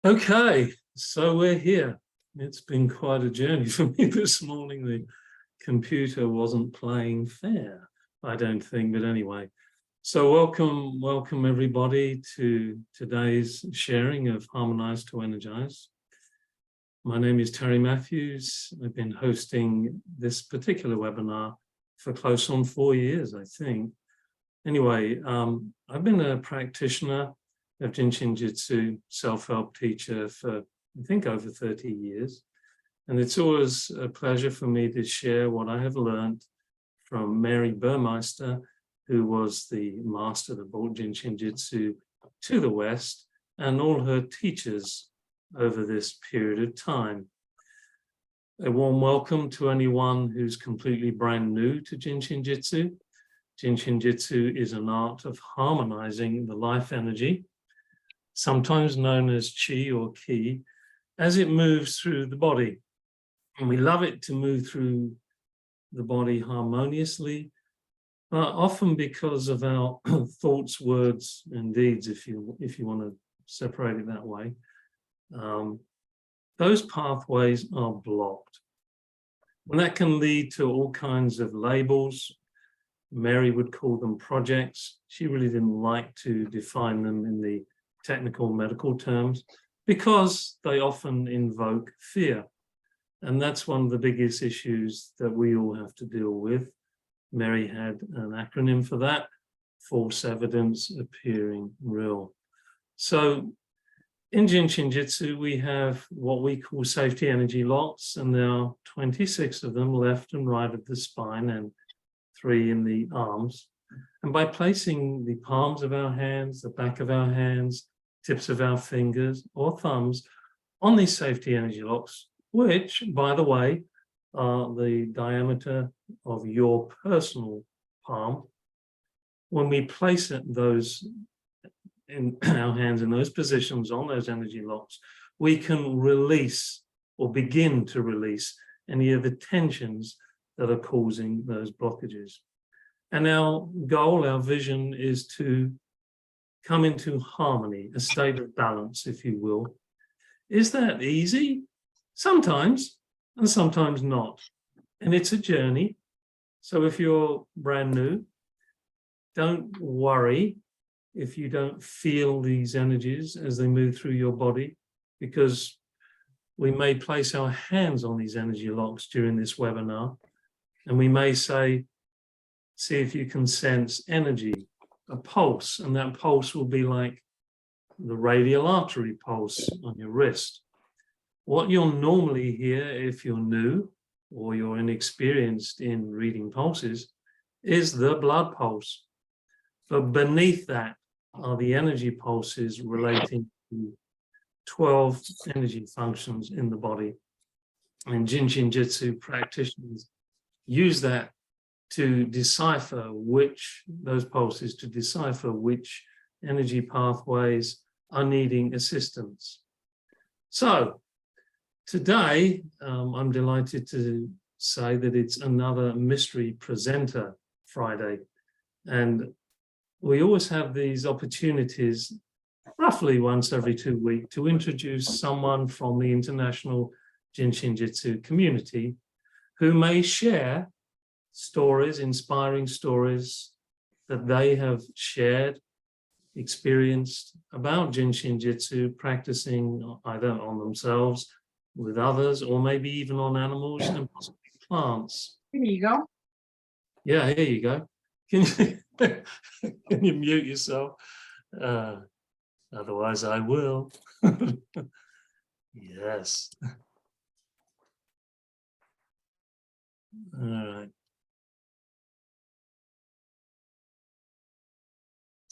Okay, so we're here. It's been quite a journey for me this morning. The computer wasn't playing fair, I don't think, but anyway. So welcome everybody to today's sharing of Harmonize2Energize. My name is Terry Matthews. I've been hosting this particular webinar for close on 4 years, I think. Anyway, I've been a practitioner of JIN SHIN JYUTSU, self-help teacher for, I think, over 30 years. And it's always a pleasure for me to share what I have learned from Mary Burmeister, who was the master that brought JIN SHIN JYUTSU to the West, and all her teachers over this period of time. A warm welcome to anyone who's completely brand new to JIN SHIN JYUTSU. JIN SHIN JYUTSU is an art of harmonizing the life energy, sometimes known as chi or ki, as it moves through the body. And we love it to move through the body harmoniously, but often because of our thoughts, words, and deeds, if you want to separate it that way, those pathways are blocked. And that can lead to all kinds of labels. Mary would call them projects. She really didn't like to define them in the technical medical terms because they often invoke fear. And that's one of the biggest issues that we all have to deal with. Mary had an acronym for that: false evidence appearing real. So in JIN SHIN JYUTSU, we have what we call safety energy locks, and there are 26 of them left and right of the spine and 3 in the arms. And by placing the palms of our hands, the back of our hands, tips of our fingers or thumbs on these safety energy locks, which, by the way, are the diameter of your personal palm, when we place those in our hands in those positions on those energy locks, we can release or begin to release any of the tensions that are causing those blockages. And our goal, our vision, is to come into harmony, a state of balance, if you will. Is that easy? Sometimes, and sometimes not. And it's a journey. So if you're brand new, don't worry if you don't feel these energies as they move through your body, because we may place our hands on these energy locks during this webinar, and we may say, see if you can sense energy, a pulse, and that pulse will be like the radial artery pulse on your wrist. What you'll normally hear if you're new or you're inexperienced in reading pulses is the blood pulse. But beneath that are the energy pulses relating to 12 energy functions in the body. And JIN SHIN JYUTSU practitioners use that to decipher those pulses, to decipher which energy pathways are needing assistance. So today, I'm delighted to say that it's another Mystery Presenter Friday. And we always have these opportunities, roughly once every 2 weeks, to introduce someone from the international JIN SHIN JYUTSU community who may share stories, inspiring stories that they have shared, experienced about JIN SHIN JYUTSU, practicing either on themselves, with others, or maybe even on animals and possibly plants. Here you go. Yeah, here you go. Can you mute yourself? Otherwise I will. Yes. All right.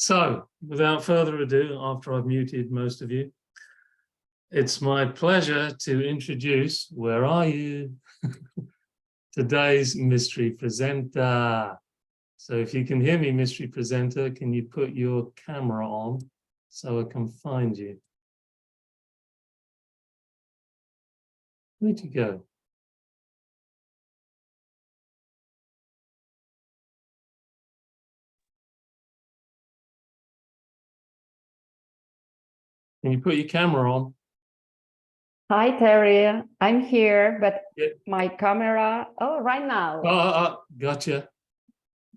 So, without further ado, after I've muted most of you, it's my pleasure to introduce, where are you? Today's mystery presenter. So if you can hear me, mystery presenter, can you put your camera on so I can find you? Where'd you go? Can you put your camera on? Hi, Terry. I'm here, but Yeah. my camera, oh, right now. Gotcha.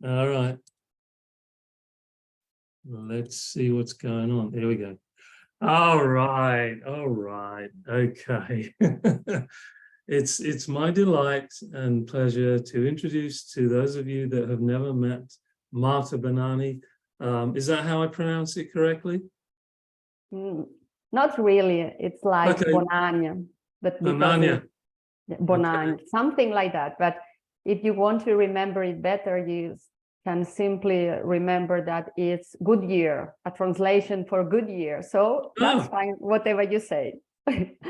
All right. Let's see what's going on. There we go. All right. Okay. It's my delight and pleasure to introduce to those of you that have never met Marta Bonany. Is that how I pronounce it correctly? Not really. It's like Okay. Bonany, but because Bonany. Bonany, Okay. something like that. But if you want to remember it better, you can simply remember that it's good year, a translation for good year. So that's fine, whatever you say.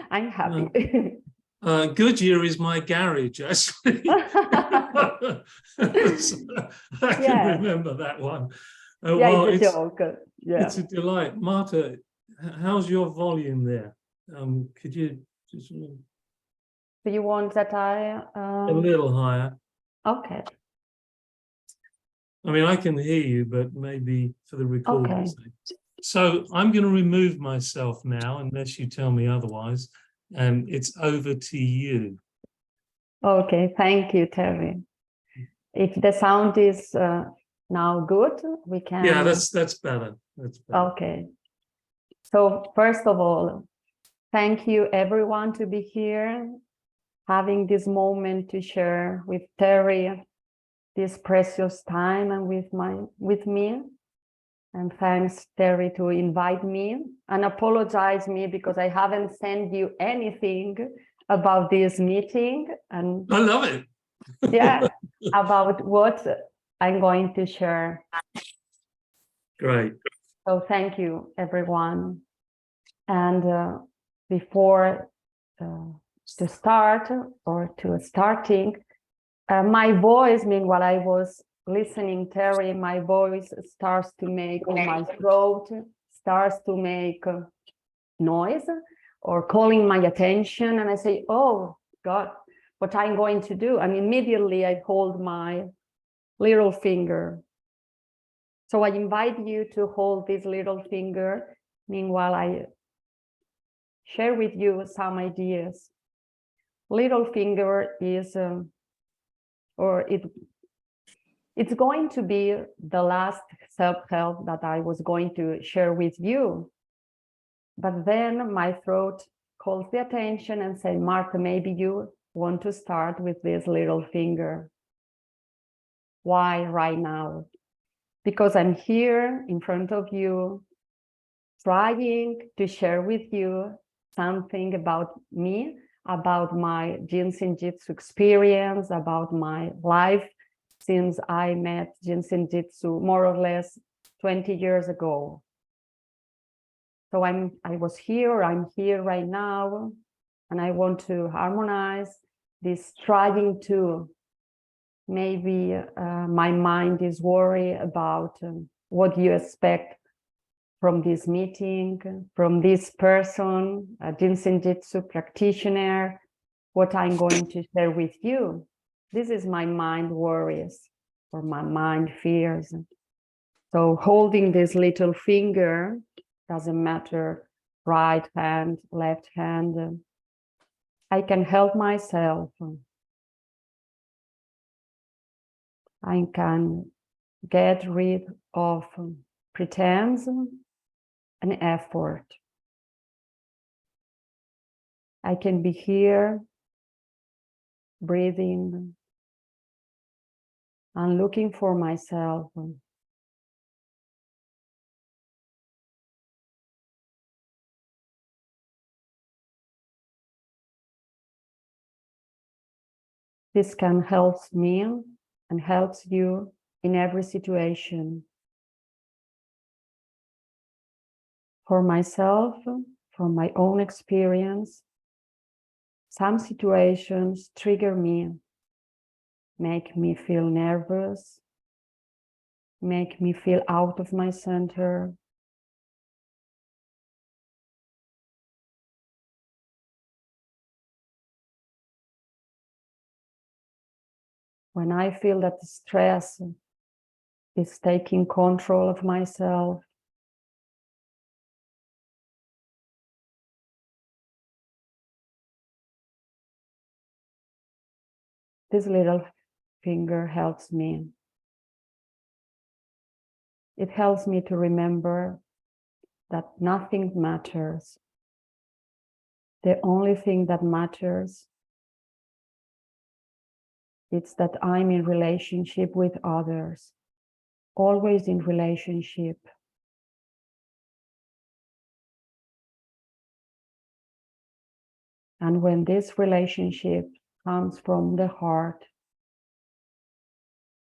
I'm happy. Goodyear is my garage, actually. So I can remember that one. Yeah, it's a joke. Yeah. It's a delight. Marta, how's your volume there? Could you just... Do you want that I... A little higher. Okay. I mean, I can hear you, but maybe for the recording. Okay. So I'm going to remove myself now, unless you tell me otherwise, and it's over to you. Okay, thank you, Terry. If the sound is now good, we can... Yeah, that's better. That's better. Okay. So first of all, thank you everyone to be here, having this moment to share with Terry this precious time and with me. And thanks, Terry, to invite me, and apologize me because I haven't sent you anything about this meeting. And I love it. Yeah, about what I'm going to share. Great. So thank you, everyone. And before to start or to starting, my voice, meanwhile I was listening, Terry, my voice starts to make, or my throat starts to make noise or calling my attention. And I say, oh, God, what I'm going to do. And immediately I hold my little finger. So I invite you to hold this little finger. Meanwhile, I share with you some ideas. Little finger is, it's going to be the last self-help that I was going to share with you. But then my throat calls the attention and say, Marta, maybe you want to start with this little finger. Why right now? Because I'm here in front of you, trying to share with you something about me, about my JIN SHIN JYUTSU experience, about my life since I met JIN SHIN JYUTSU more or less 20 years ago. So I'm here right now, and I want to harmonize this, trying to, maybe my mind is worried about what you expect from this meeting, from this person, a JIN SHIN JYUTSU practitioner, what I'm going to share with you. This is my mind worries, or my mind fears. So holding this little finger, doesn't matter, right hand, left hand, I can help myself. I can get rid of pretense and effort. I can be here, breathing and looking for myself. This can help me and helps you in every situation. For myself, from my own experience, some situations trigger me, make me feel nervous, make me feel out of my center. When I feel that the stress is taking control of myself, this little finger helps me. It helps me to remember that nothing matters. The only thing that matters is that I'm in relationship with others, always in relationship. And when this relationship comes from the heart,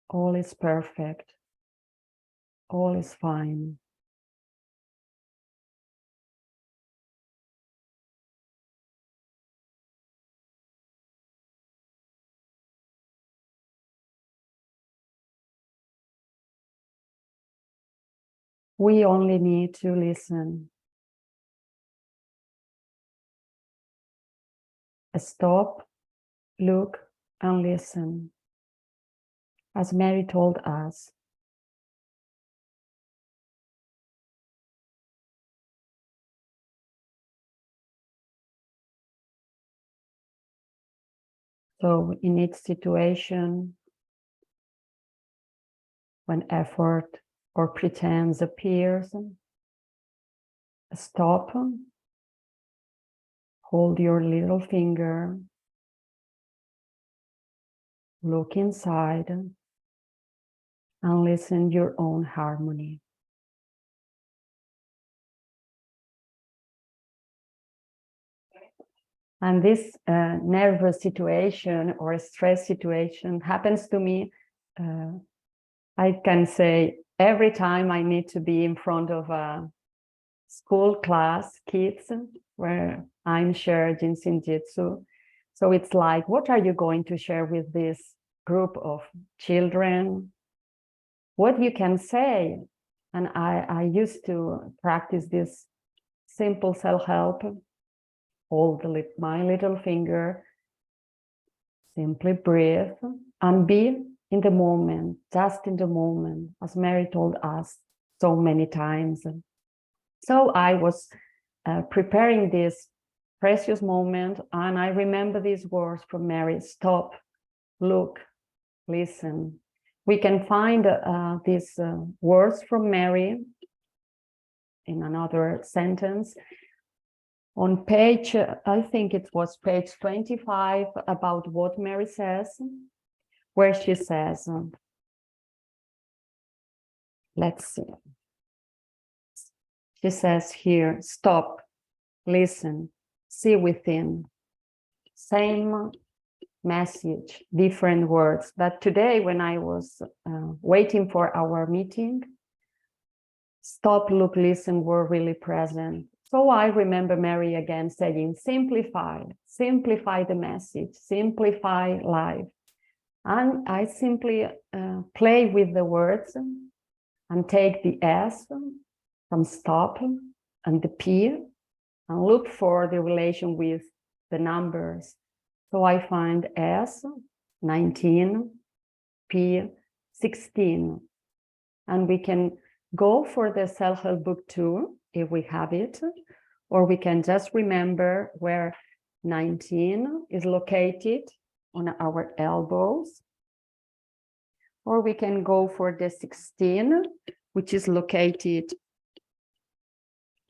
all is perfect, all is fine. We only need to listen. Stop, look, and listen. As Mary told us. So in each situation, when effort or pretense appears, stop, hold your little finger, look inside, and listen your own harmony. And this nervous situation or stress situation happens to me, I can say, every time I need to be in front of a school class, kids, where I'm sharing JIN SHIN JYUTSU. So it's like, what are you going to share with this group of children? What you can say? And I used to practice this simple self-help, hold my little finger, simply breathe, and be in the moment, just in the moment, as Mary told us so many times. So I was preparing this precious moment, and I remember these words from Mary: stop, look, listen. We can find these words from Mary in another sentence on page, I think it was page 25, about what Mary says, where she says, let's see. She says here, stop, listen, see within. Same message, different words. But today, when I was waiting for our meeting, stop, look, listen were really present. So I remember Mary again saying, simplify, simplify the message, simplify life. And I simply play with the words and take the S from stop and the P and look for the relation with the numbers. So I find S, 19, P, 16. And we can go for the self-help book too, if we have it, or we can just remember where 19 is located on our elbows, or we can go for the 16, which is located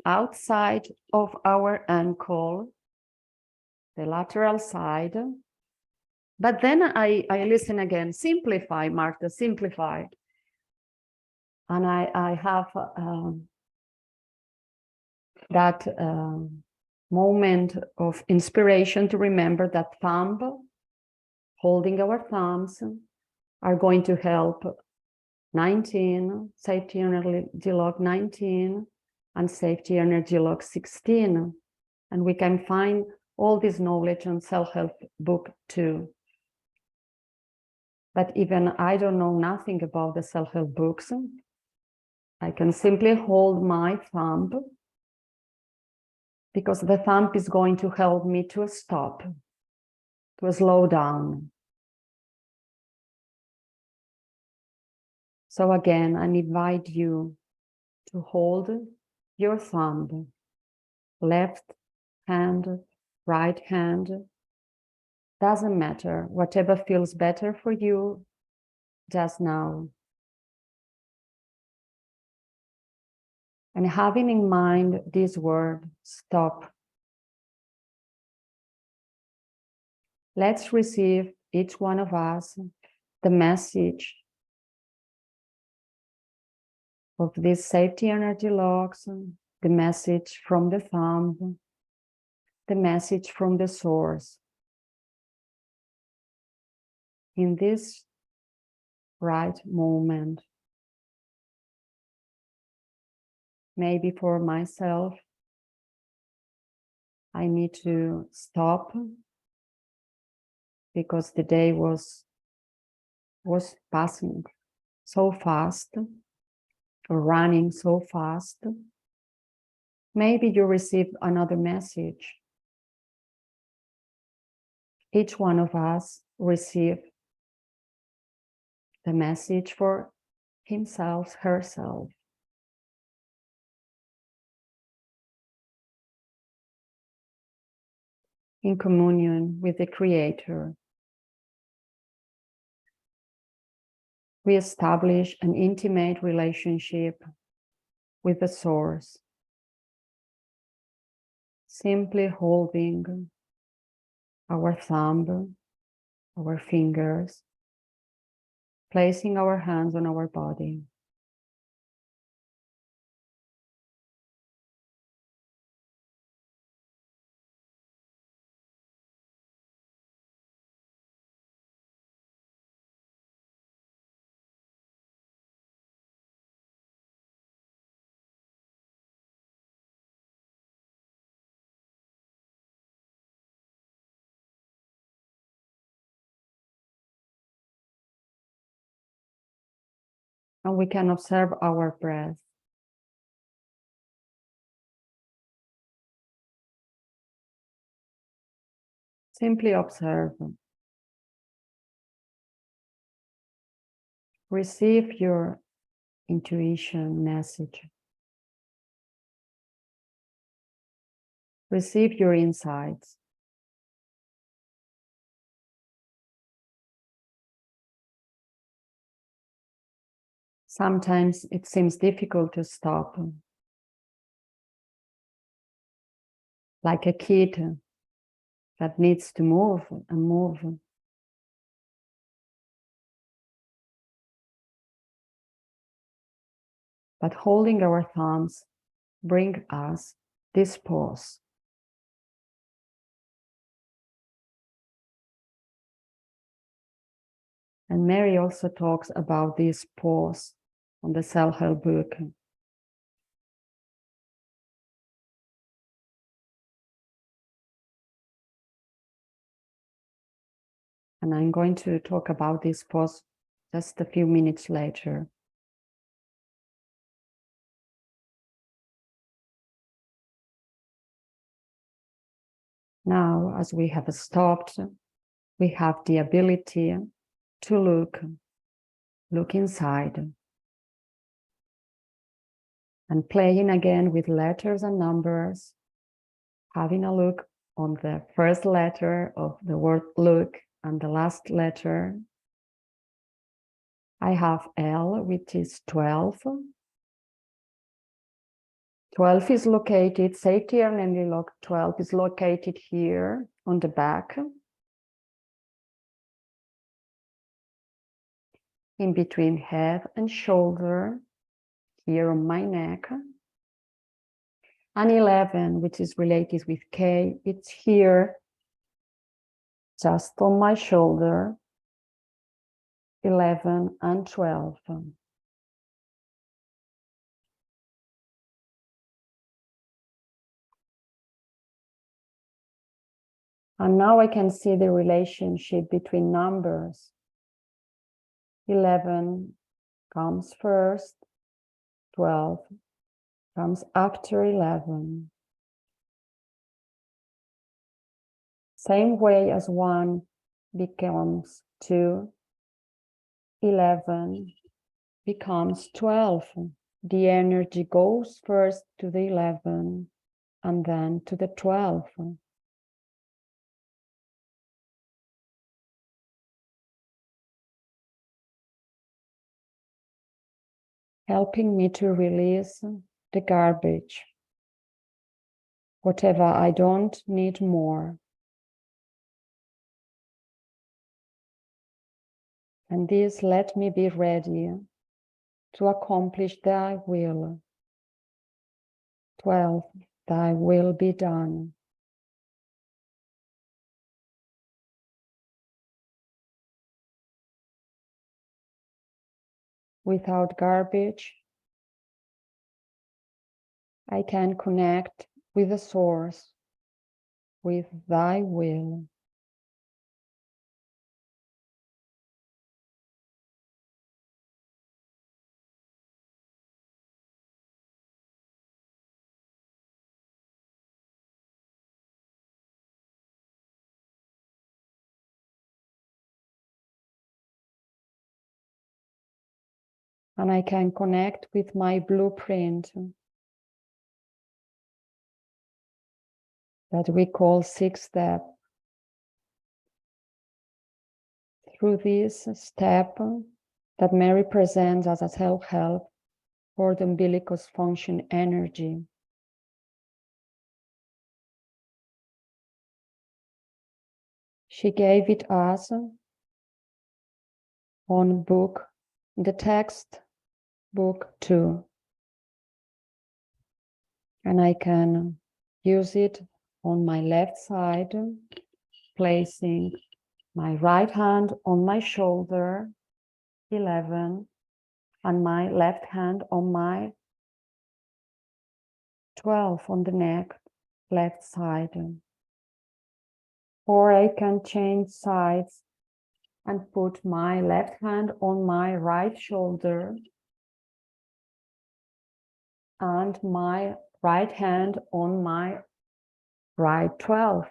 outside of our ankle, the lateral side. But then I listen again, simplify, Marta, simplify. And I have that moment of inspiration to remember that thumb, holding our thumbs, are going to help 19, safety energy lock 19, and safety energy lock 16. And we can find all this knowledge on self-help book too. But even I don't know nothing about the self-help books, I can simply hold my thumb, because the thumb is going to help me to stop, to slow down. So again, I invite you to hold your thumb, left hand, right hand, Doesn't matter, whatever feels better for you just now. And having in mind this word, stop. Let's receive, each one of us, the message of these safety energy locks, the message from the thumb, the message from the source. In this right moment, maybe for myself, I need to stop because the day was passing so fast, or running so fast. Maybe you received another message. Each one of us received the message for himself, herself. In communion with the Creator, we establish an intimate relationship with the Source, simply holding our thumb, our fingers, placing our hands on our body. And we can observe our breath. Simply observe. Receive your intuition message. Receive your insights. Sometimes it seems difficult to stop. Like a kid that needs to move and move. But holding our thumbs bring us this pause. And Mary also talks about this pause on the self-help book. And I'm going to talk about this pause just a few minutes later. Now, as we have stopped, we have the ability to look inside. And playing again with letters and numbers, having a look on the first letter of the word look and the last letter. I have L, which is 12. 12 is located, safety and energy lock 12 is located here on the back. In between head and shoulder, here on my neck. And 11, which is related with K, it's here, just on my shoulder. 11 and 12. And now I can see the relationship between numbers. 11 comes first, 12 comes after 11. Same way as 1 becomes 2, 11 becomes 12. The energy goes first to the 11 and then to the 12. helping me to release the garbage, whatever I don't need more. And this let me be ready to accomplish thy will. 12. Thy will be done. Without garbage, I can connect with the source, with thy will. And I can connect with my blueprint that we call 6 step. Through this step that Mary presents as a self-help for the umbilicus function energy. She gave it us on book, the text, book 2. And I can use it on my left side, placing my right hand on my shoulder, 11, and my left hand on my 12 on the neck, left side. Or I can change sides and put my left hand on my right shoulder and my right hand on my right 12.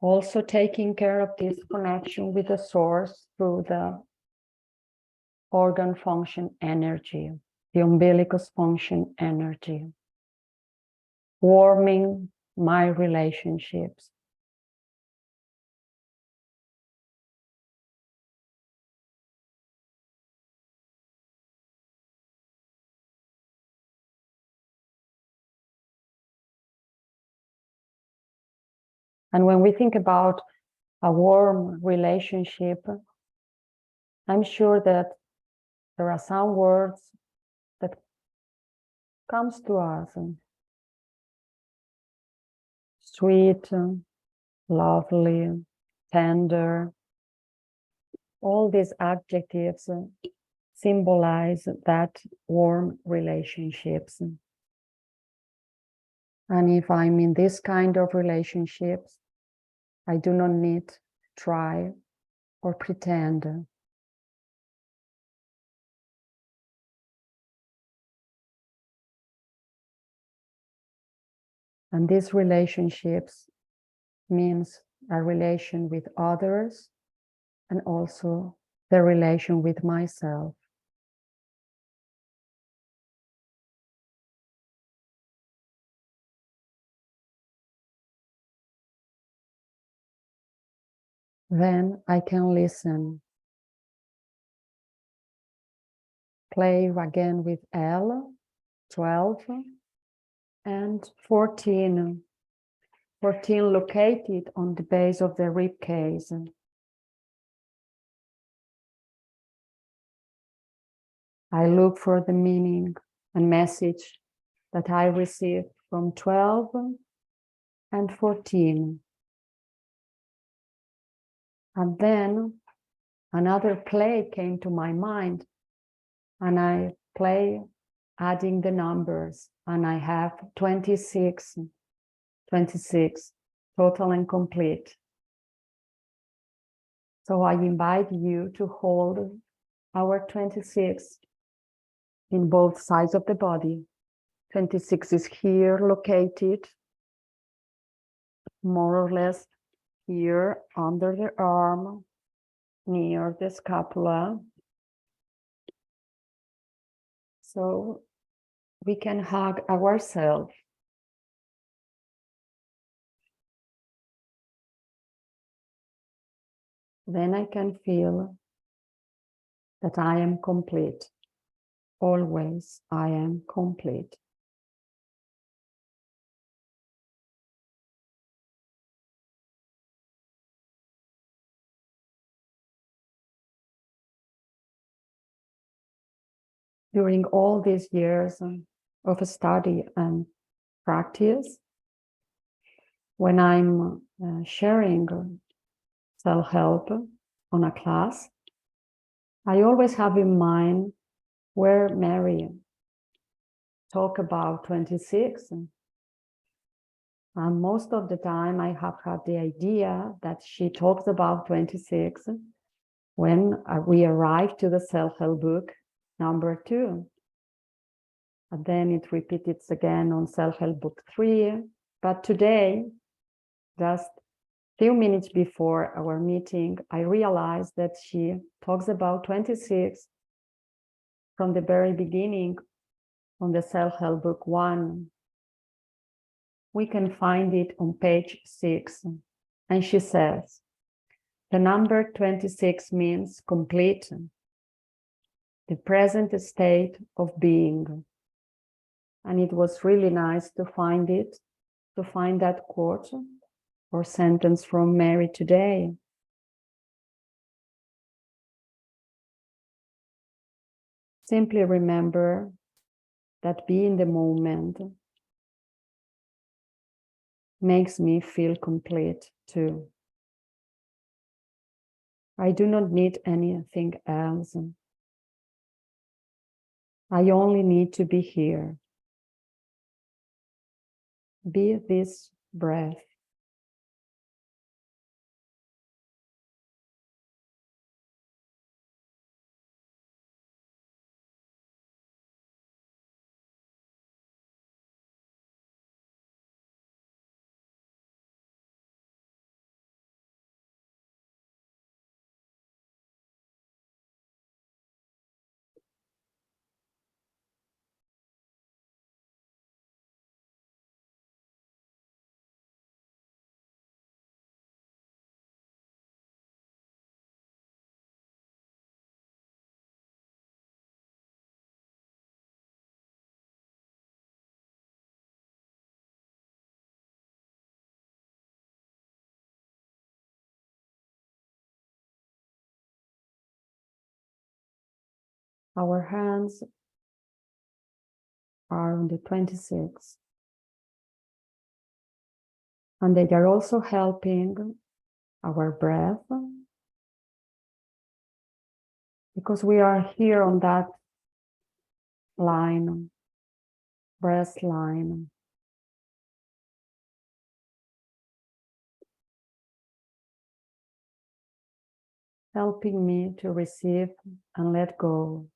Also taking care of this connection with the source through the organ function energy, the umbilicus function energy, warming my relationships. And when we think about a warm relationship, I'm sure that there are some words that comes to us. Sweet, lovely, tender. All these adjectives symbolize that warm relationships. And if I'm in this kind of relationships, I do not need to try or pretend. And these relationships means a relation with others and also the relation with myself. Then I can listen. Play again with L, 12, and 14. 14 located on the base of the rib cage. I look for the meaning and message that I received from 12 and 14. And then another play came to my mind, and I play adding the numbers, and I have 26, 26, total and complete. So I invite you to hold our 26 in both sides of the body. 26 is here located, more or less here under the arm, near the scapula. So we can hug ourselves. then I can feel that I am complete. Always I am complete. During all these years of study and practice, when I'm sharing self-help on a class, I always have in mind where Mary talked about 26. And most of the time I have had the idea that she talks about 26 when we arrive to the self-help book number 2. And then it repeats again on self-help book 3. But today, just few minutes before our meeting, I realized that she talks about 26 from the very beginning on the self-help book 1. We can find it on page 6. And she says, the number 26 means complete, the present state of being. And it was really nice to find that quote or sentence from Mary today. Simply remember that be in the moment makes me feel complete too. I do not need anything else. I only need to be here. Be this breath. Our hands are on the 26. And they are also helping our breath, because we are here on that line, breath line. Helping me to receive and let go.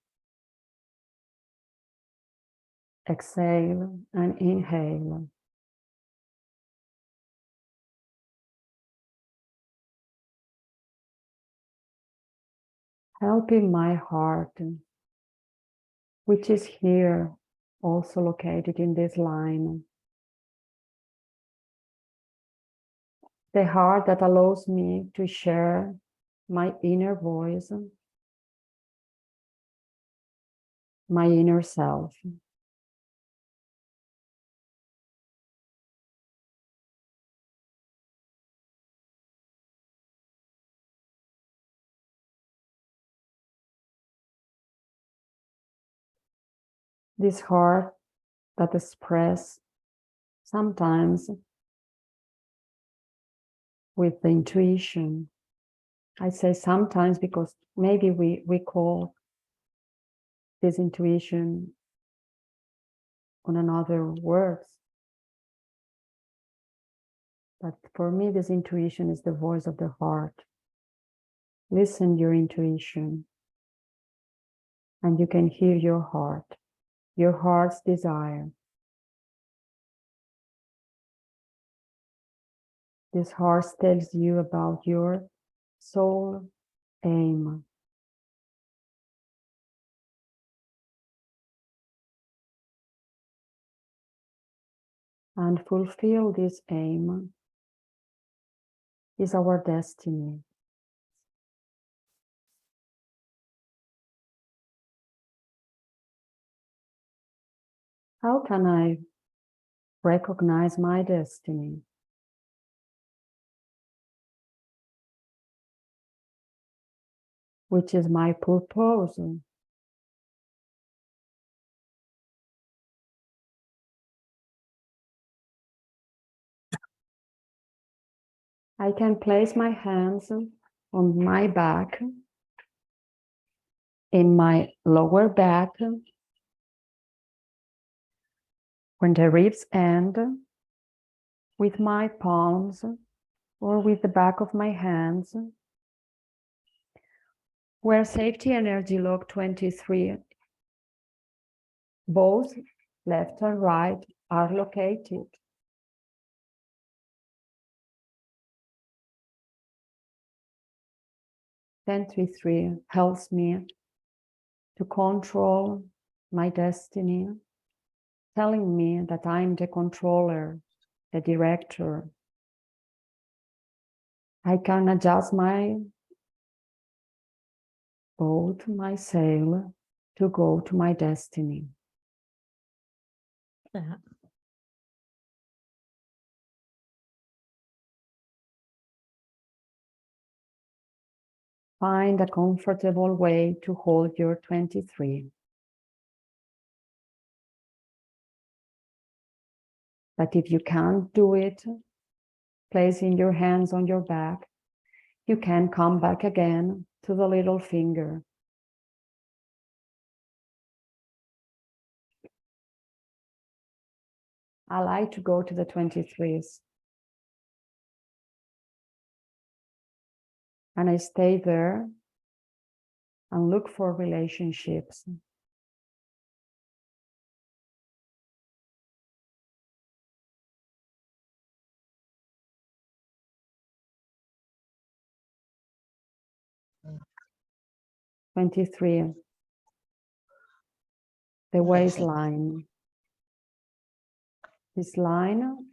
Exhale and inhale. Helping my heart, which is here, also located in this line. The heart that allows me to share my inner voice, my inner self. This heart that expresses sometimes with the intuition. I say sometimes because maybe we call this intuition on another words. But for me, this intuition is the voice of the heart. Listen your intuition, and you can hear your heart's desire. This heart tells you about your soul aim. And fulfill this aim is our destiny. How can I recognize my destiny? Which is my purpose? I can place my hands on my back, in my lower back, when the ribs end, with my palms or with the back of my hands, where safety energy log 23, both left and right, are located. Then 23 helps me to control my destiny, telling me that I'm the controller, the director. I can adjust my boat, my sail, to go to my destiny. That. Find a comfortable way to hold your 23. But if you can't do it, placing your hands on your back, you can come back again to the little finger. I like to go to the 23s. And I stay there and look for relationships. Mm. 23. The waistline. This line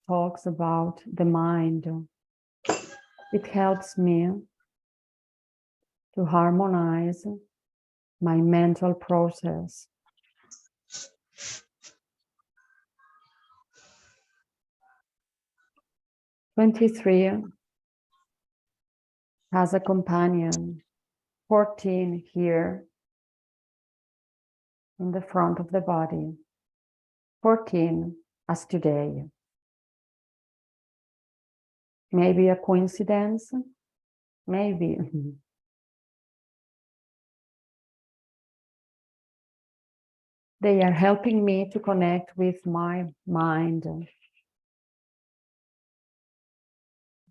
talks about the mind. It helps me to harmonize my mental process. "23 has a companion, 14 here in the front of the body, 14 as today. Maybe a coincidence, maybe. They are helping me to connect with my mind,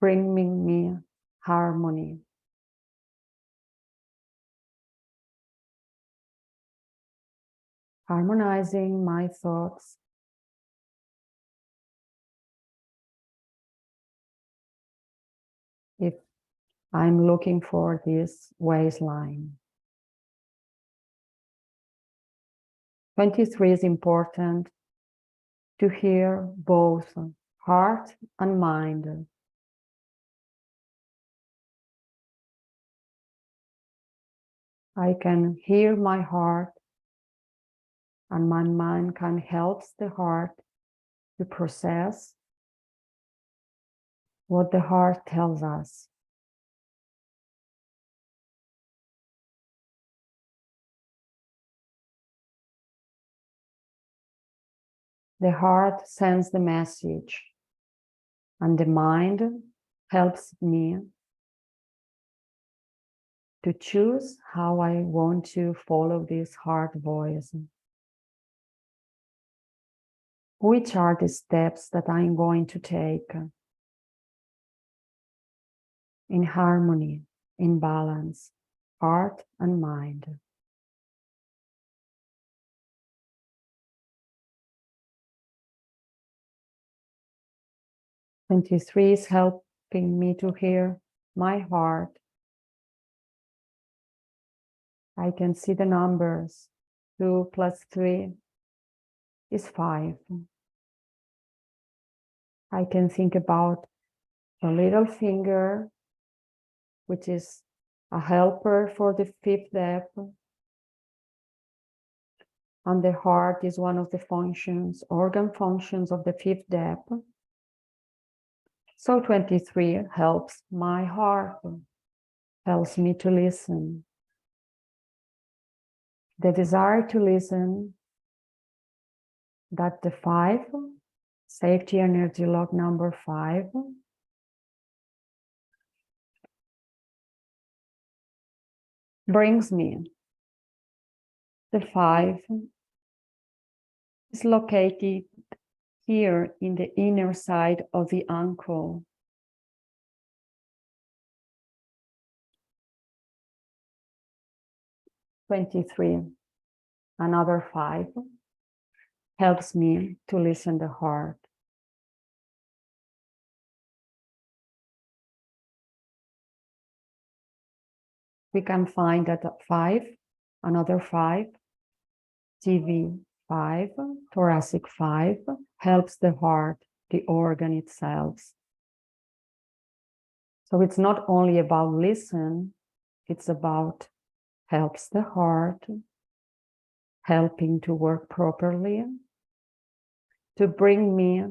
bringing me harmony. Harmonizing my thoughts. If I'm looking for this waistline. 23 is important to hear both heart and mind. I can hear my heart, and my mind can help the heart to process what the heart tells us. The heart sends the message, and the mind helps me to choose how I want to follow this heart voice. Which are the steps that I'm going to take in harmony, in balance, heart and mind. "23 is helping me to hear my heart. I can see the numbers. 2 plus 3 is 5. I can think about a little finger, which is a helper for the 5th step. And the heart is one of the functions, organ functions of the fifth depth. So 23 helps my heart, helps me to listen. The desire to listen, that the 5, safety energy lock number 5, brings me. The 5 is located here in the inner side of the ankle. Another 5 helps me to listen the heart. We can find that 5, another 5, TV 5, thoracic 5 helps the heart, the organ itself. So it's not only about listen, it's about helps the heart, helping to work properly, to bring me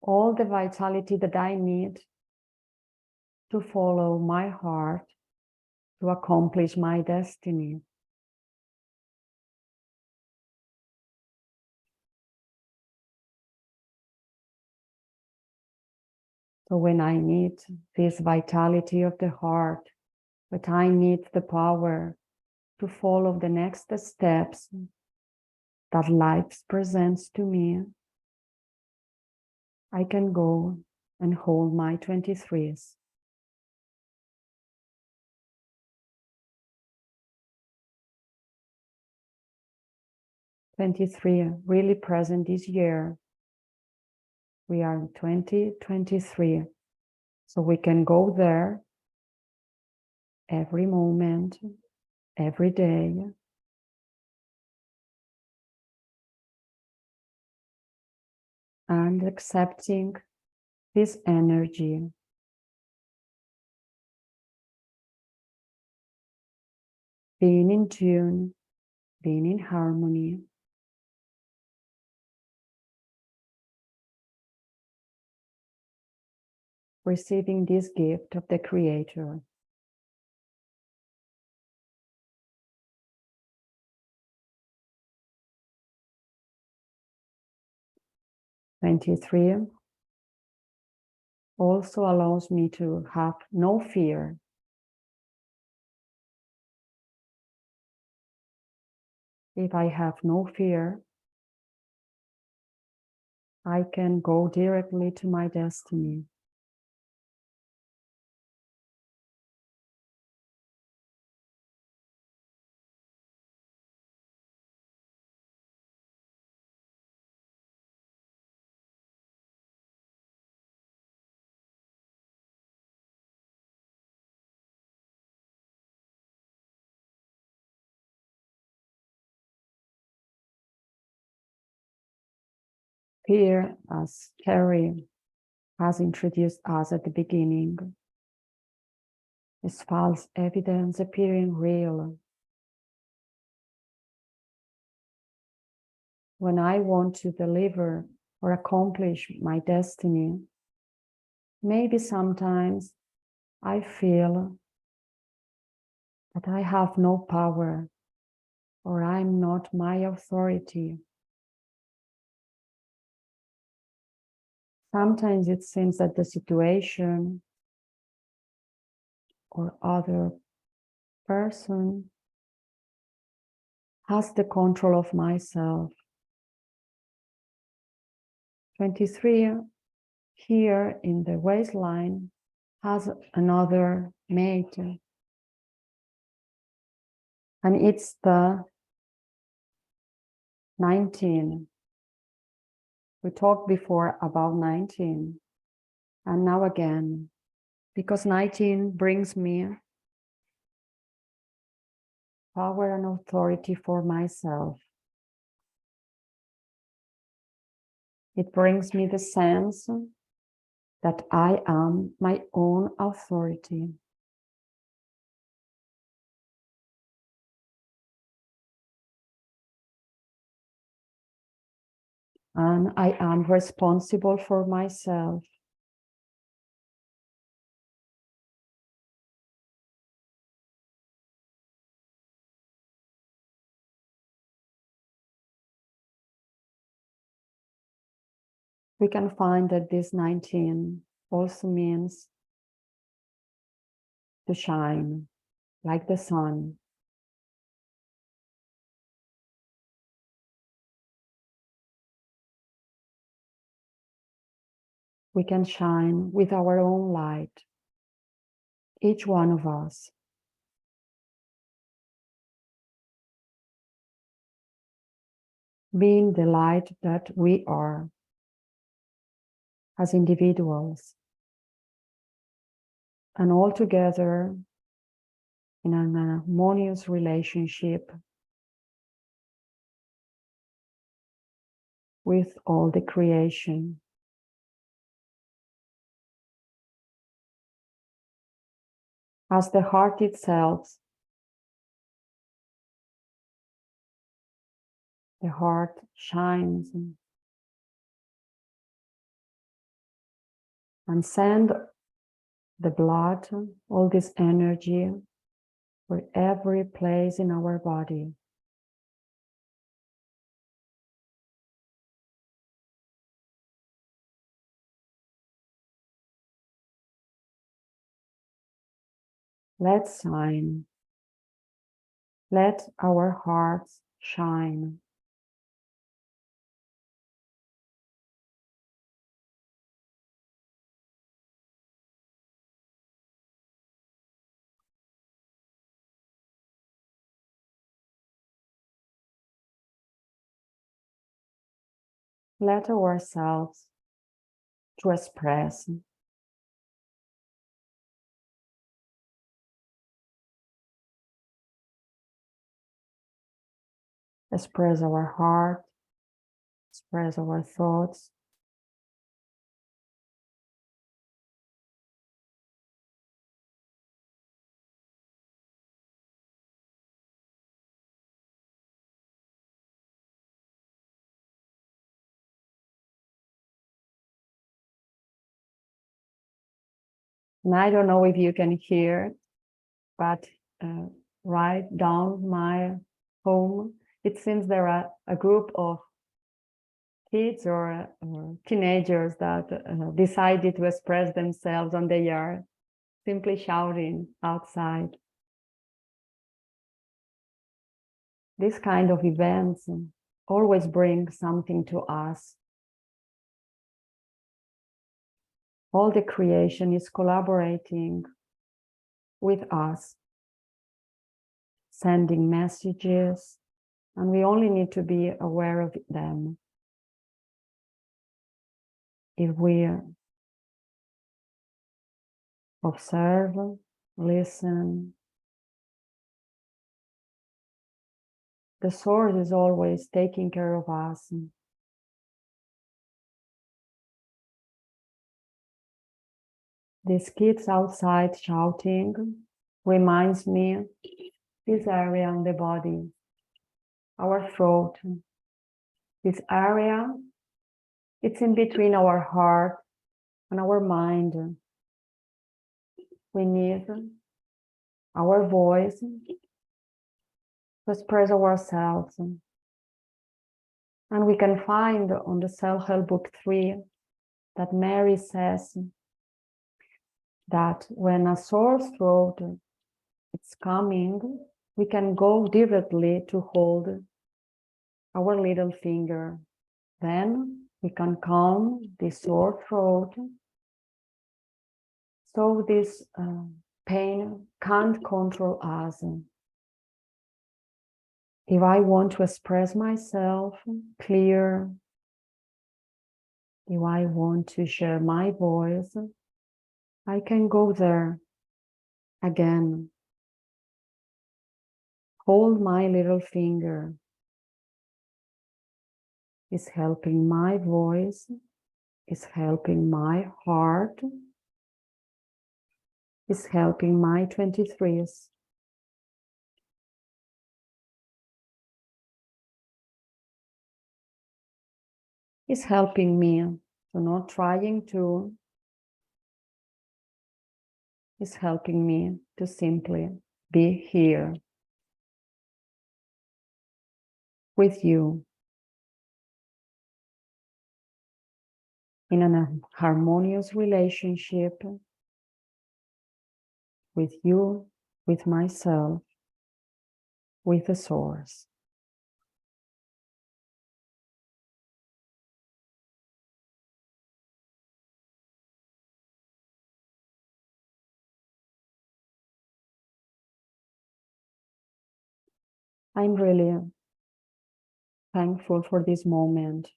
all the vitality that I need to follow my heart, to accomplish my destiny. So when I need this vitality of the heart, but I need the power to follow the next steps that life presents to me, I can go and hold my 23s. Really present this year. We are in 2023, so we can go there every moment, every day. And accepting this energy. Being in tune, being in harmony. Receiving this gift of the Creator. Also allows me to have no fear. If I have no fear, I can go directly to my destiny. Fear, as Terry has introduced us at the beginning, is false evidence appearing real. When I want to deliver or accomplish my destiny, maybe sometimes I feel that I have no power or I'm not my authority. Sometimes it seems that the situation or other person has the control of myself. 23 here in the waistline has another mate. And it's the 19. We talked before about 19. And now again, because 19 brings me power and authority for myself. It brings me the sense that I am my own authority. and I am responsible for myself. We can find that this 19 also means to shine like the sun. We can shine with our own light, each one of us. Being the light that we are as individuals, and all together in an harmonious relationship with all the creation. As the heart itself, the heart shines and send the blood, all this energy, for every place in our body. Let's shine. Let our hearts shine. Let ourselves to express. Express our heart, express our thoughts. And I don't know if you can hear, but right down my home, it seems there are a group of kids or teenagers that decided to express themselves on the yard, simply shouting outside. This kind of events always bring something to us. All the creation is collaborating with us, sending messages, and we only need to be aware of them. If we observe, listen, the source is always taking care of us. These kids outside shouting reminds me this area on the body, our throat. This area, it's in between our heart and our mind. We need our voice to express ourselves. And we can find on the Self-Help Book 3 that Mary says that when a sore throat is coming, we can go directly to hold our little finger. Then we can calm the sore throat, so this pain can't control us. If I want to express myself clear, if I want to share my voice, I can go there again. Hold my little finger. Is helping my voice, is helping my heart, is helping my 23s. is helping me to not trying to, is helping me to simply be here with you in a harmonious relationship with you, with myself, with the source. I'm really thankful for this moment.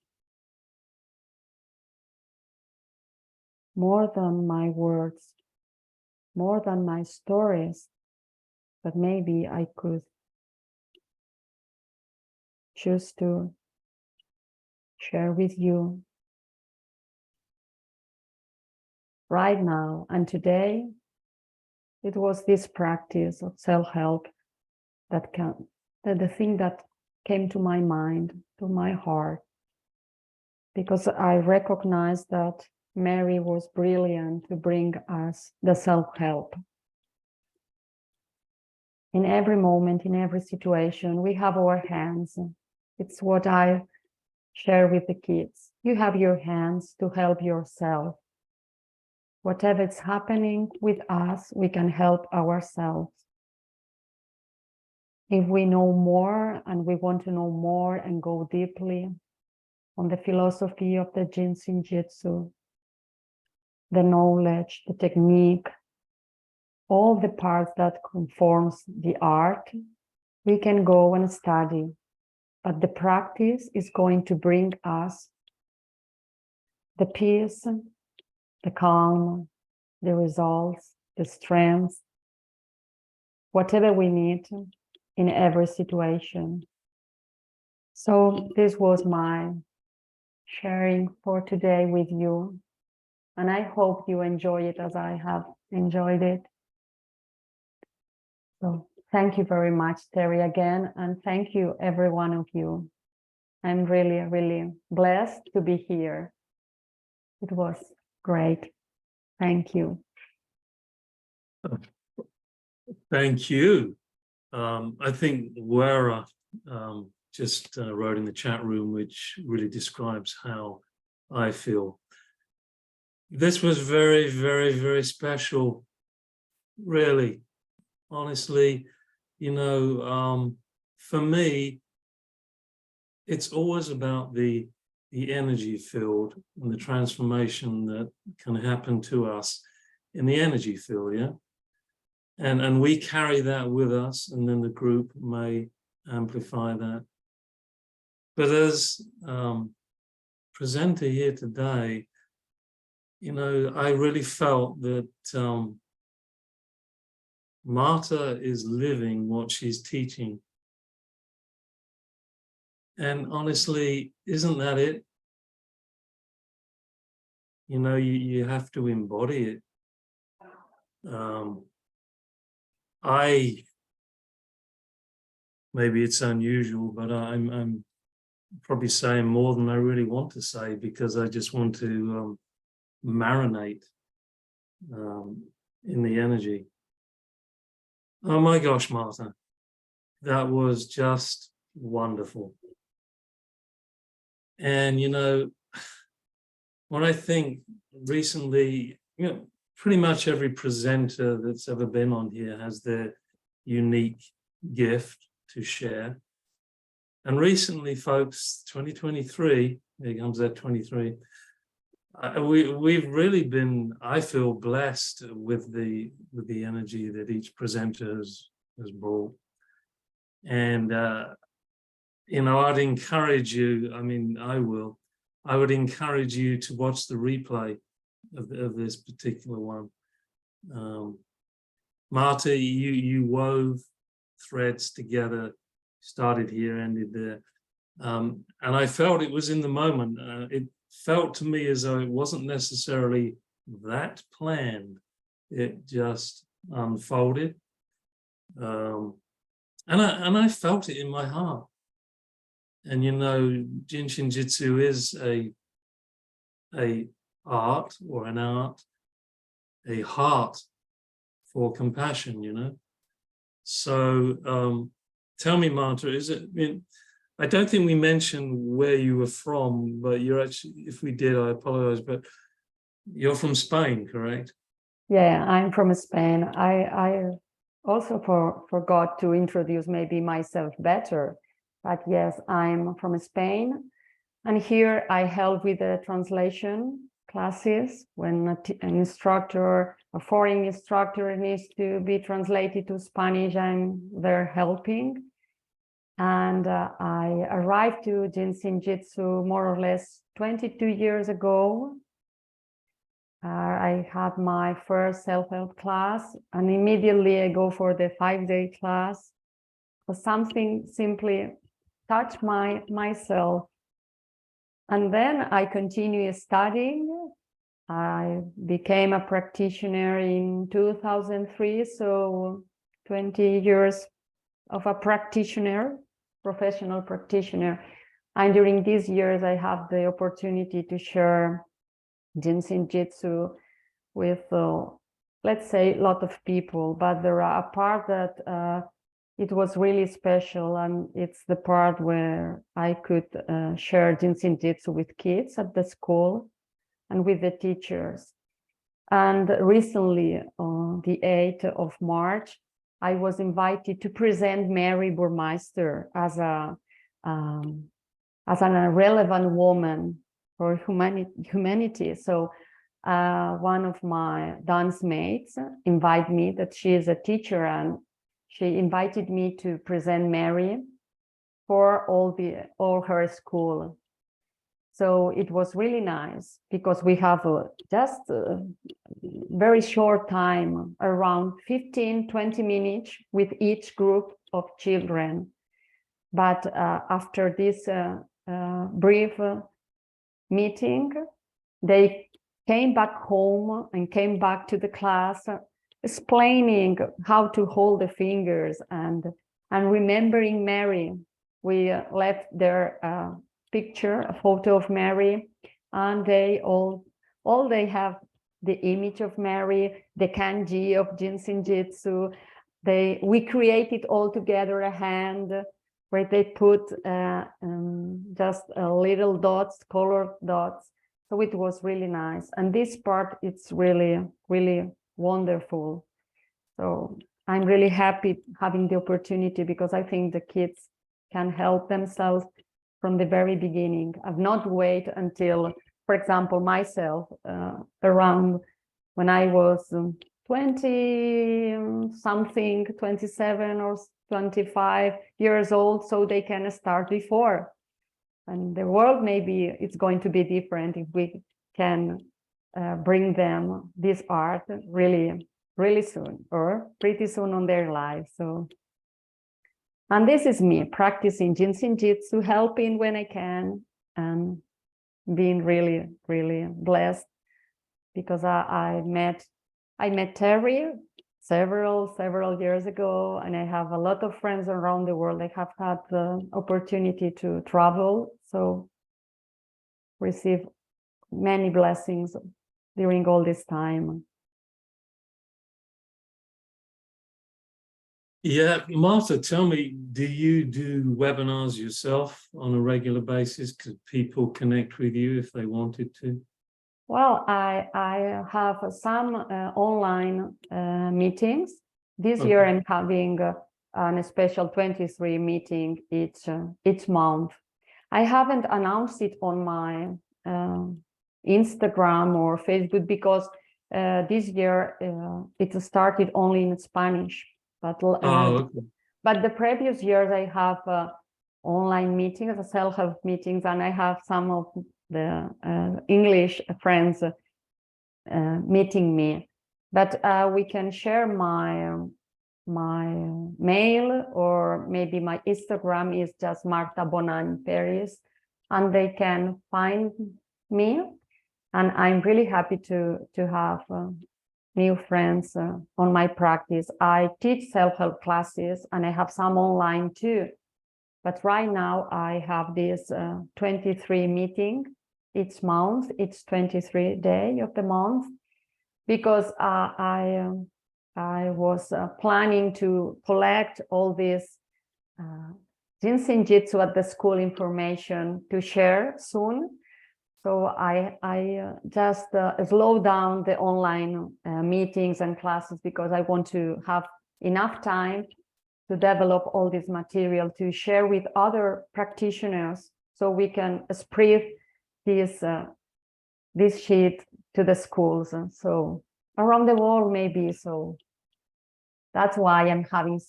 More than my words, more than my stories, but maybe I could choose to share with you right now and today. It was this practice of self-help that the thing that came to my mind, to my heart, because I recognized that Mary was brilliant to bring us the self-help. In every moment, in every situation, we have our hands. It's what I share with the kids. You have your hands to help yourself. Whatever is happening with us, we can help ourselves. If we know more and we want to know more and go deeply on the philosophy of the JIN SHIN JYUTSU, the knowledge, the technique, all the parts that conforms the art, we can go and study. But the practice is going to bring us the peace, the calm, the results, the strength, whatever we need in every situation. So this was my sharing for today with you. And I hope you enjoy it as I have enjoyed it. So thank you very much, Terry, again. And thank you, every one of you. I'm really, really blessed to be here. It was great. Thank you. Thank you. I think Wera just wrote in the chat room, which really describes how I feel. This was very, very, very special, really. Honestly, you know, for me, it's always about the energy field and the transformation that can happen to us in the energy field, yeah? And we carry that with us, and then the group may amplify that. But as presenter here today, you know, I really felt that Marta is living what she's teaching. And honestly, isn't that it? You know, you have to embody it. Maybe it's unusual, but I'm probably saying more than I really want to say, because I just want to marinate in the energy. Oh my gosh, Marta, that was just wonderful. And, you know, when I think recently, you know, pretty much every presenter that's ever been on here has their unique gift to share. And recently, folks, 2023, here comes that 23, we've really been, I feel, blessed with the energy that each presenter has brought. And, you know, I'd encourage you, I mean, I would encourage you to watch the replay of this particular one. Marta, you wove threads together, started here, ended there. And I felt it was in the moment. It felt to me as though it wasn't necessarily that planned. It just unfolded. And I felt it in my heart. And you know, JIN SHIN JYUTSU is a a art or an art, a heart for compassion, you know. So tell me, Marta, is it, I mean, I don't think we mentioned where you were from, but you're actually, if we did, I apologize, but you're from Spain, correct? Yeah, I'm from Spain. I also forgot to introduce maybe myself better, but yes, I'm from Spain. And here I help with the translation classes when an instructor, a foreign instructor needs to be translated to Spanish, I'm there helping. And I arrived to JIN SHIN JYUTSU more or less 22 years ago. I had my first self-help class and immediately I go for the 5-day class. So something simply touched myself. And then I continued studying. I became a practitioner in 2003, so 20 years of a practitioner, professional practitioner. And during these years, I have the opportunity to share JIN SHIN JYUTSU with, let's say, a lot of people, but there are a part that it was really special, and it's the part where I could share JIN SHIN JYUTSU with kids at the school and with the teachers. And recently, on the 8th of March, I was invited to present Mary Burmeister as an relevant woman for humanity. So one of my dance mates invited me, that she is a teacher, and she invited me to present Mary for all her school. So it was really nice because we have just a very short time, around 15-20 minutes with each group of children. But after this brief meeting, they came back home and came back to the class, explaining how to hold the fingers and remembering Mary. We left their picture, a photo of Mary, and they all they have the image of Mary, the kanji of JIN SHIN JYUTSU. We created all together a hand where they put just little dots, colored dots. So it was really nice. And this part, it's really, really wonderful. So I'm really happy having the opportunity, because I think the kids can help themselves from the very beginning. I've not wait until, for example, myself, around when I was 20 something, 27 or 25 years old, so they can start before. And the world, maybe it's going to be different if we can bring them this art really, really soon, or pretty soon on their lives. So, and this is me practicing JIN SHIN JYUTSU, helping when I can, and being really, really blessed, because I met Terry several years ago, and I have a lot of friends around the world. I have had the opportunity to travel, so receive many blessings during all this time. Yeah, Marta, tell me, do you do webinars yourself on a regular basis? Could people connect with you if they wanted to? Well, I have some online meetings. This year I'm having a special 23 meeting each month. I haven't announced it on my Instagram or Facebook, because this year it started only in Spanish. But but the previous years I have online meetings, self-help meetings, and I have some of the English friends meeting me. But we can share my mail, or maybe my Instagram is just Marta Bonany-Peris, and they can find me. And I'm really happy to have new friends on my practice. I teach self-help classes, and I have some online too. But right now I have this 23 meeting each month, each 23 day of the month, because I was planning to collect all this JIN SHIN JYUTSU at the school information to share soon. So I just slow down the online meetings and classes, because I want to have enough time to develop all this material to share with other practitioners, so we can spread this sheet to the schools, and so around the world maybe. So that's why I'm having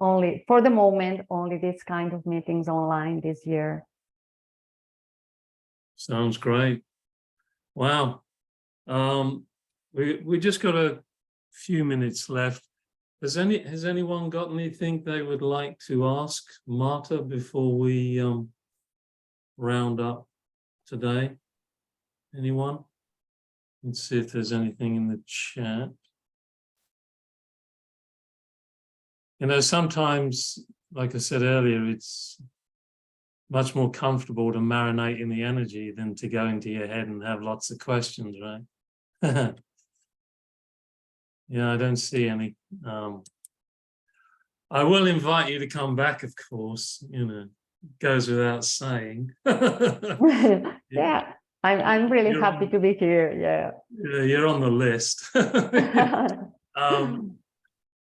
only for the moment only this kind of meetings online this year. Sounds great. Wow. We just got a few minutes left. Has anyone got anything they would like to ask Marta before we round up today? Anyone? Let's see if there's anything in the chat. You know, sometimes, like I said earlier, it's much more comfortable to marinate in the energy than to go into your head and have lots of questions, right? Yeah, I don't see any. I will invite you to come back, of course, you know, goes without saying. Yeah, I'm really happy to be here. Yeah, you're on the list.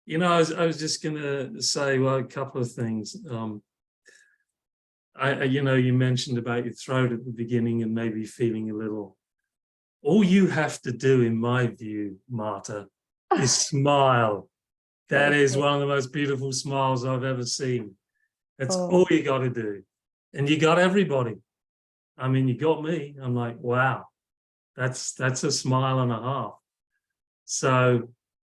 You know, I was just gonna say, well, a couple of things. You know, you mentioned about your throat at the beginning and maybe feeling a little. All you have to do, in my view, Marta, is smile. That is one of the most beautiful smiles I've ever seen. That's all you got to do. And you got everybody. I mean, you got me. I'm like, wow, that's a smile and a half. So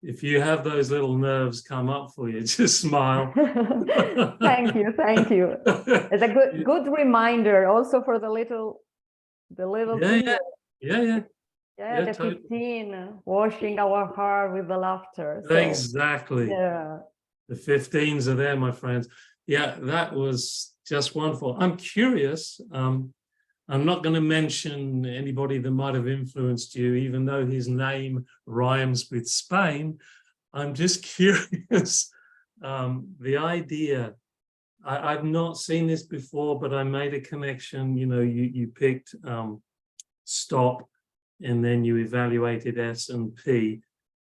if you have those little nerves come up for you, just smile. Thank you. It's a good reminder also for the little yeah, the totally. 15, washing our heart with the laughter. So, exactly. Yeah. The 15s are there, my friends. Yeah, that was just wonderful. I'm curious. I'm not going to mention anybody that might have influenced you, even though his name rhymes with Spain. I'm just curious. The idea, I've not seen this before, but I made a connection. You know, you picked stop, and then you evaluated S and P,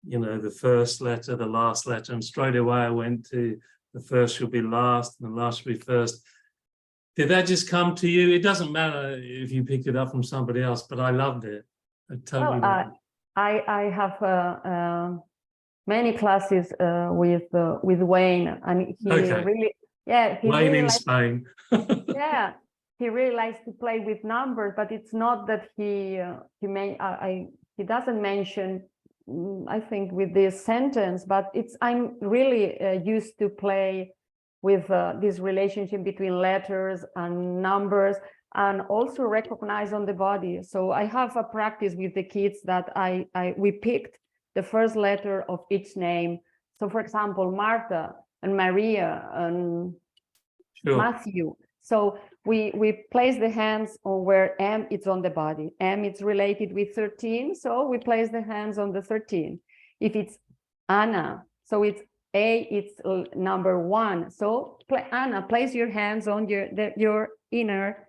you know, the first letter, the last letter, and straight away I went to the first should be last and the last should be first. Did that just come to you? It doesn't matter if you picked it up from somebody else, but I loved it. I totally loved it. I have many classes with Wayne, and he really, he Wayne really in Spain. Yeah, he really likes to play with numbers, but it's not that he doesn't mention, I think, with this sentence, but I'm really used to play with this relationship between letters and numbers, and also recognize on the body. So I have a practice with the kids that we picked the first letter of each name. So for example, Marta and Maria and Matthew. So we place the hands on where M is on the body. M is related with 13, so we place the hands on the 13. If it's Anna, so it's A, it's number 1. So Anna, place your hands on your inner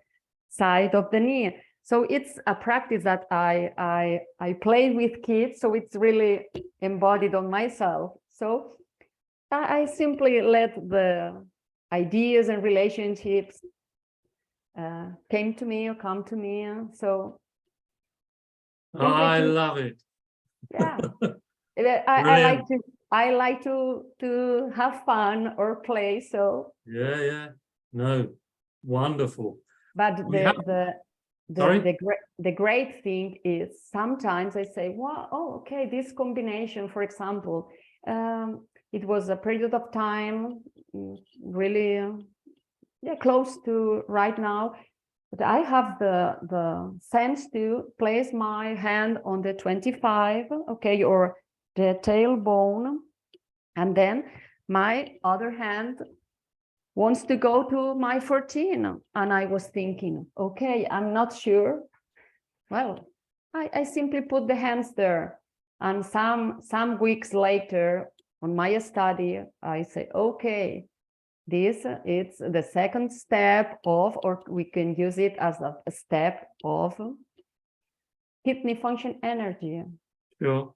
side of the knee. So it's a practice that I play with kids, so it's really embodied on myself. So I simply let the ideas and relationships come to me. So I love it. Yeah, I like to have fun or play. So yeah, no, wonderful. But the great thing is sometimes I say, well, okay, this combination, for example, it was a period of time really close to right now, but I have the sense to place my hand on the 25, okay, or the tailbone, and then my other hand wants to go to my 14, and I was thinking, okay, I'm not sure Well, I simply put the hands there, and some weeks later on my study, I say, okay, this is the second step of, or we can use it as a step of kidney function energy. Sure.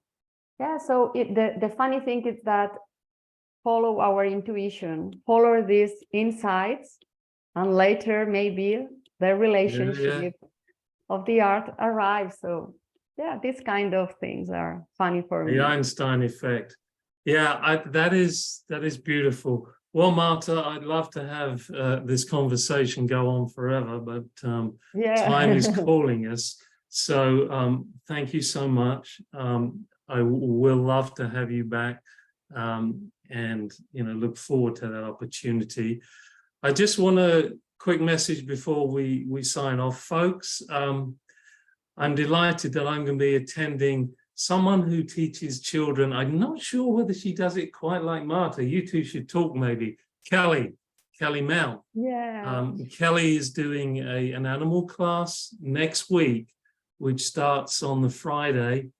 Yeah, so the funny thing is that follow our intuition, follow these insights, and later maybe the relationship of the art arrives. So yeah, these kind of things are funny for me. The Einstein effect. Yeah, that is beautiful. Well, Marta, I'd love to have this conversation go on forever, but time is calling us. So thank you so much. I will love to have you back, and look forward to that opportunity. I just want a quick message before we sign off, folks. I'm delighted that I'm going to be attending someone who teaches children. I'm not sure whether she does it quite like Marta. You two should talk maybe. Kelly Mount. Yeah. Kelly is doing an animal class next week, which starts on the Friday.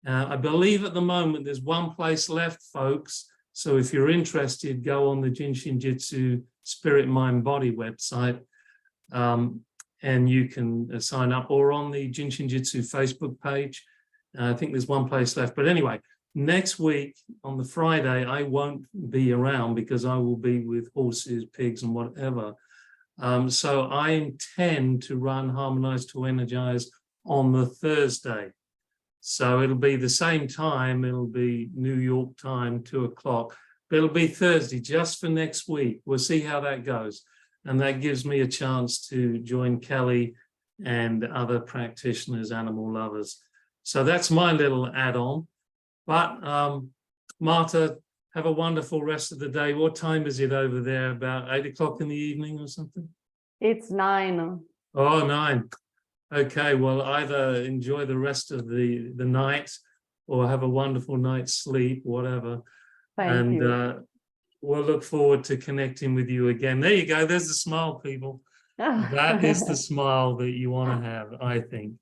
I believe at the moment there's one place left, folks. So if you're interested, go on the JIN SHIN JYUTSU Spirit, Mind, Body website, and you can sign up, or on the JIN SHIN JYUTSU Facebook page. I think there's one place left. But anyway, next week on the Friday, I won't be around because I will be with horses, pigs, and whatever. So I intend to run Harmonize2Energize on the Thursday. So it'll be the same time. It'll be New York time, 2 o'clock. But it'll be Thursday just for next week. We'll see how that goes. And that gives me a chance to join Kelly and other practitioners, animal lovers. So that's my little add-on. But Marta, have a wonderful rest of the day. What time is it over there? About 8 o'clock in the evening or something? It's 9. Oh, 9. Okay, well, either enjoy the rest of the night or have a wonderful night's sleep, whatever. Thank you. We'll look forward to connecting with you again. There you go. There's the smile, people. That is the smile that you want to have, I think.